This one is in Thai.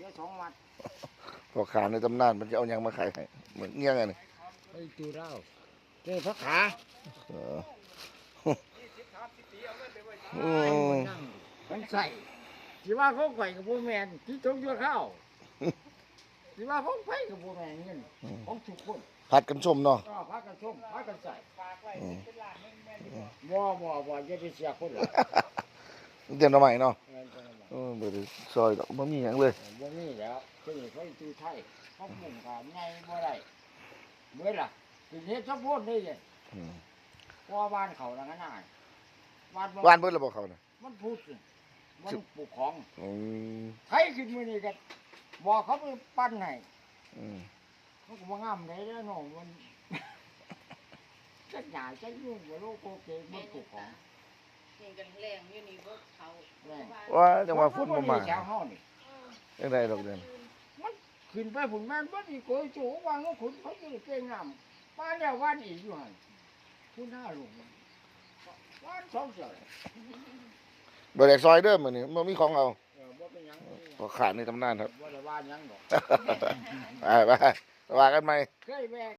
ลือ2 มัดพอขาในตำนานมันจะเอายังมาขายให้เหมือนเงี้ยไงนี่ ไอ้ตูเล่าเจ้าพระขา เออโอ้ มันใส่สิว่าเขาไข่กับโบแมนที่ตรงตัวข้าวสิว่าเขาไข่กับโบแมนเงินของทุกคน ผัดกันชมเนาะ ก็พักกันชมพักกันใส่ อืม บ่จะไปเสียคนหรอก เดี๋ยวหน่อใหม่เนาะบ่ได้ซอยดอกบ่มีหยังเลย บ่มีแล้วคือเขาตูไทยเขาหมุ่งขาไงบ่ได้เมื่อล่ะสิเฮ็ดสะโพดได้เลย อืม เพราะว่าบ้านเขานั่นน่ะบ้าน ว่านเบิดแล้วบ่เขาน่ะ มันพูดสิมันปลูกของ อืม ไทยขึ้นมื้อนี้ก็บอกเขาไปปั้นให้ อืม มันก็บ่งามได้แล้วน้องมันจักหญ้าจักยุ่งบ่รู้โคเกมันปลูกของ เห็นกันแรงอยู่นี่บ่เขา ว่าจังว่าฝนบ่มา แถวเฮานี่ จังได๋ดอกเดือน ขึ้นไปพุ่นแม่นบ่นี่โกยจูวางก็ขุนเขาสิเก่งน้ำมาแล้ววันอีกอยู่หั่นคุณหน้าลุงวันสองเสือ บ่ได้ซอยเด้อมื้อนี้บ่มีของเอา บ่เป็นหยัง พอขาในตำนานครับ บ่ได้ว่าหยังดอก ไปว่ากันใหม่ เคยแวก